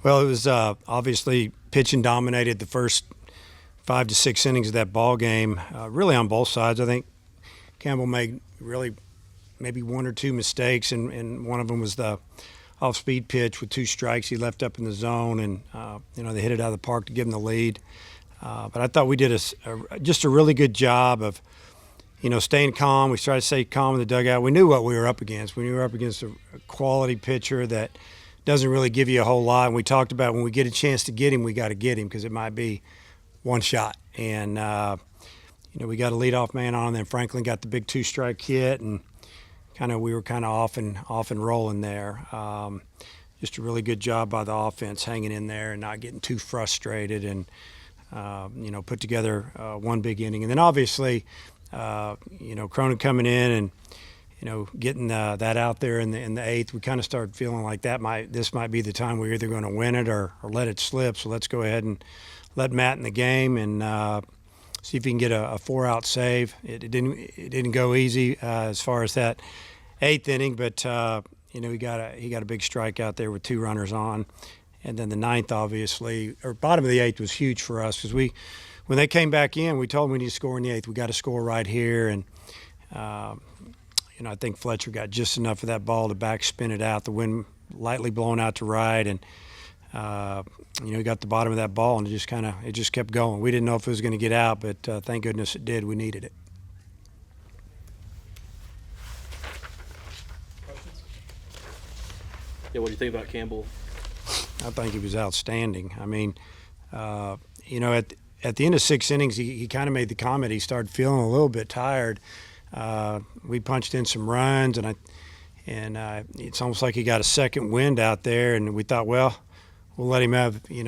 Well, it was obviously pitching dominated the first 5 to 6 innings of that ball game, really on both sides. I think Campbell made really maybe one or two mistakes, and one of them was the off-speed pitch with 2 strikes he left up in the zone, and they hit it out of the park to give him the lead. But I thought we did just a really good job of staying calm. We tried to stay calm in the dugout. We knew what we were up against. We were up against a quality pitcher that doesn't really give you a whole lot. And we talked about when we get a chance to get him, we got to get him because it might be one shot. And we got a leadoff man on, and then Franklin got the big 2-strike hit, and we were off and rolling there. Just a really good job by the offense, hanging in there and not getting too frustrated, and put together one big inning. And then obviously, Cronin coming in and getting that out there in the 8th, we kind of started feeling like this might be the time we're either going to win it or let it slip. So let's go ahead and let Matt in the game and see if he can get a 4-out save. It didn't go easy as far as that 8th inning, but he got a big strike out there with 2 runners on. And then the 9th, obviously, or bottom of the 8th was huge for us because when they came back in, we told them we need to score in the 8th. We got to score right here. And, I think Fletcher got just enough of that ball to backspin it out. The wind lightly blowing out to right. And, he got the bottom of that ball, and it just kept going. We didn't know if it was going to get out, but thank goodness it did. We needed it. Yeah, what do you think about Campbell? I think he was outstanding. I mean, at the end of 6 innings, he kind of made the comment he started feeling a little bit tired. We punched in some runs, and it's almost like he got a second wind out there, and we thought, well, we'll let him have, if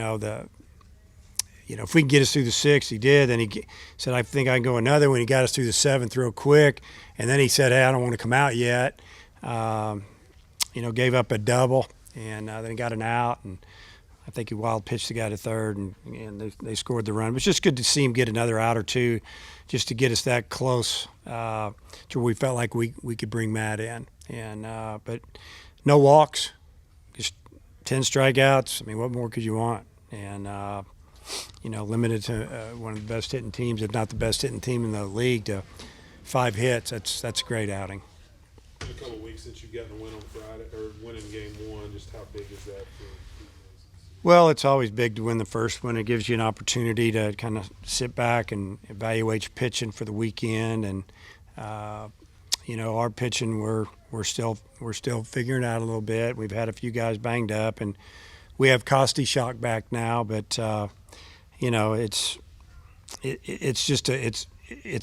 we can get us through the 6th, he did. Then he said, I think I can go another one. He got us through the 7th real quick, and then he said, hey, I don't want to come out yet. Gave up a double, and then he got an out, and I think he wild pitched the guy to third, and they scored the run. It was just good to see him get another out or two just to get us that close to where we felt like we could bring Matt in. But no walks, just 10 strikeouts. I mean, what more could you want? And, limited to one of the best hitting teams, if not the best hitting team in the league, to 5 hits. That's a great outing. In a couple of weeks since you've gotten a win on Friday, or winning game 1, just how big is that for you? Well, it's always big to win the first one. It gives you an opportunity to kind of sit back and evaluate your pitching for the weekend. And our pitching we're still figuring out a little bit. We've had a few guys banged up, and we have Kostychak back now. But it's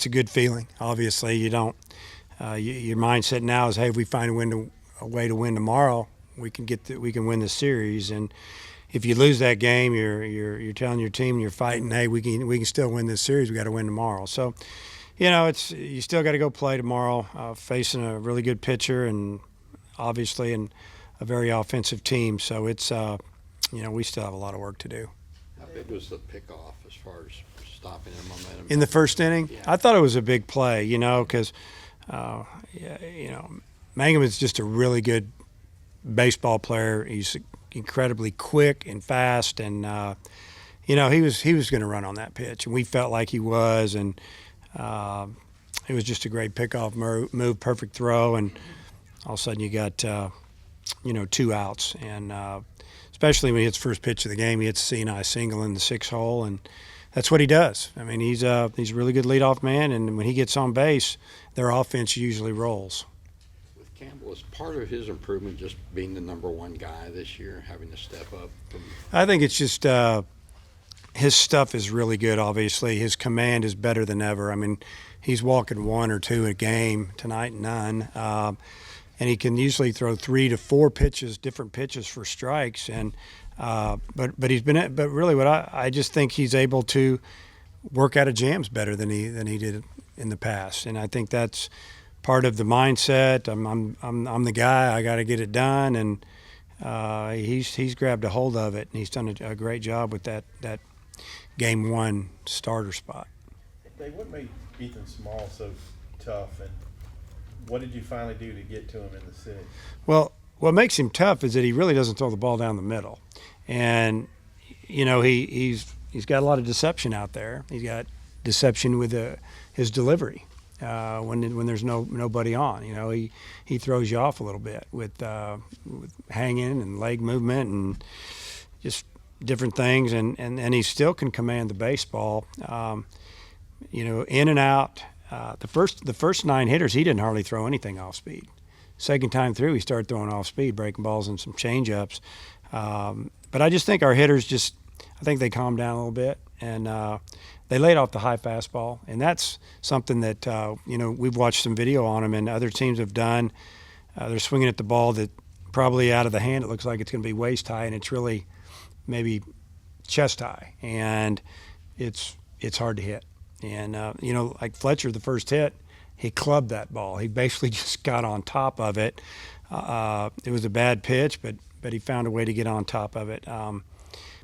a good feeling. Obviously, you don't. Your mindset now is, hey, if we find a way to win tomorrow, we can win the series. And if you lose that game, you're telling your team, you're fighting, hey, we can still win this series. We got to win tomorrow. So, you still got to go play tomorrow, facing a really good pitcher and obviously a very offensive team. So it's we still have a lot of work to do. How big was the pickoff as far as stopping the momentum in the first inning? Yeah. I thought it was a big play, because Mangum is just a really good baseball player. He's incredibly quick and fast, and he was going to run on that pitch, and we felt like he was, and it was just a great pickoff move, perfect throw, and all of a sudden you got 2 outs, and especially when he hits first pitch of the game, he hits a C&I single in the 6 hole, and that's what he does. I mean, he's a really good leadoff man, and when he gets on base, their offense usually rolls. with Campbell? Was part of his improvement just being the number 1 guy this year, having to step up? I think it's just his stuff is really good, obviously. His command is better than ever. I mean, he's walking 1 or 2 a game, tonight none. And he can usually throw 3 to 4 pitches, different pitches for strikes. And but really what I just think he's able to work out of jams better than he did in the past. And I think that's part of the mindset. I'm the guy. I got to get it done. And he's grabbed a hold of it, and he's done a great job with that game 1 starter spot. Dave, what made Ethan Small so tough, and what did you finally do to get to him in the 6th? Well, what makes him tough is that he really doesn't throw the ball down the middle. and he's got a lot of deception out there. He's got deception with his delivery when there's nobody on. He throws you off a little bit with hanging and leg movement and just different things, and he still can command the baseball. In and out. The first 9 hitters, he didn't hardly throw anything off speed. Second time through, he started throwing off speed, breaking balls and some changeups. But I just think our hitters I think they calmed down a little bit, and they laid off the high fastball, and that's something that we've watched some video on them, and other teams have done. They're swinging at the ball that probably out of the hand, it looks like it's going to be waist high, and it's really maybe chest high, and it's hard to hit. And like Fletcher, the first hit, he clubbed that ball. He basically just got on top of it. It was a bad pitch, but he found a way to get on top of it.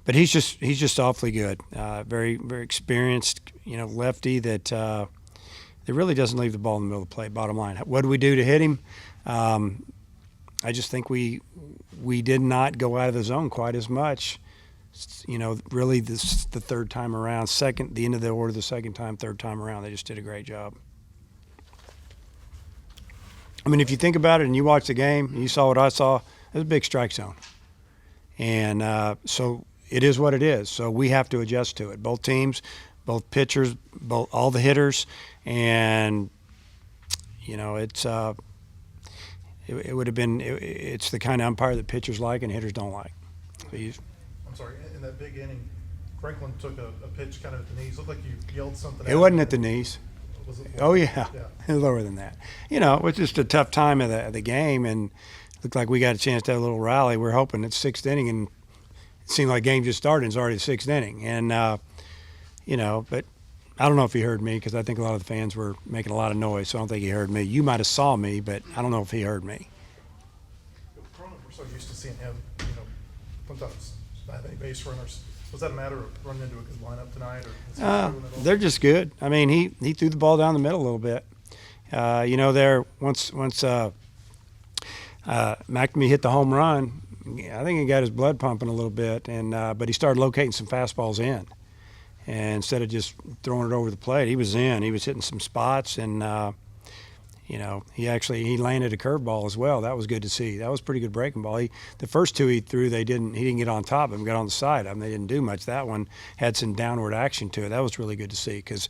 But he's just awfully good. Very very experienced, lefty that really doesn't leave the ball in the middle of the plate. Bottom line, what do we do to hit him? I just think we did not go out of the zone quite as much. Really the third time around, the end of the order, the second time, third time around, they just did a great job. I mean, if you think about it and you watch the game, and you saw what I saw, it was a big strike zone. And so it is what it is. So we have to adjust to it. Both teams, both pitchers, all the hitters, and it's it would have been it's the kind of umpire that pitchers like and hitters don't like. So I'm sorry, in that big inning, Franklin took a pitch kind of at the knees. Looked like you yelled something it at wasn't him. at the knees. Was it Oh yeah, Yeah. lower than that. It was just a tough time of the game, and it looked like we got a chance to have a little rally. We're hoping it's 6th inning, and it seemed like the game just started. And it's already the 6th inning, and but I don't know if he heard me because I think a lot of the fans were making a lot of noise. So I don't think he heard me. You might have saw me, but I don't know if he heard me. Cronin, we're so used to seeing him, sometimes not have any base runners. Was that a matter of running into a good lineup tonight, or is he doing it all? They're just good. I mean, he threw the ball down the middle a little bit. There once McNamee hit the home run, I think he got his blood pumping a little bit, and but he started locating some fastballs in, and instead of just throwing it over the plate, he was in. He was hitting some spots, and he landed a curveball as well. That was good to see. That was pretty good breaking ball. The first 2 he threw, he didn't get on top of him, got on the side of him. They didn't do much. That one had some downward action to it. That was really good to see because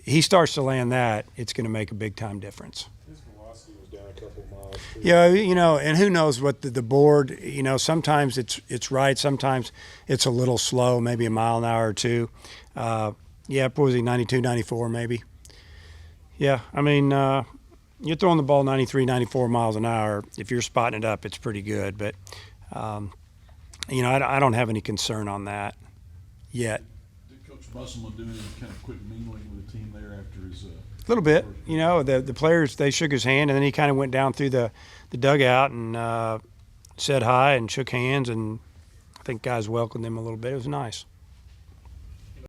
he starts to land that, it's going to make a big time difference. His velocity was down a couple of miles. Too. Yeah, and who knows what the board, sometimes it's right, sometimes it's a little slow, maybe a mile an hour or two. What was he, 92, 94 maybe? Yeah, I mean, you're throwing the ball 93, 94 miles an hour. If you're spotting it up, it's pretty good. But, I don't have any concern on that yet. Did Coach Musselman do any kind of quick mingling with the team there after his A little bit. The players, they shook his hand, and then he kind of went down through the dugout and said hi and shook hands, and I think guys welcomed him a little bit. It was nice.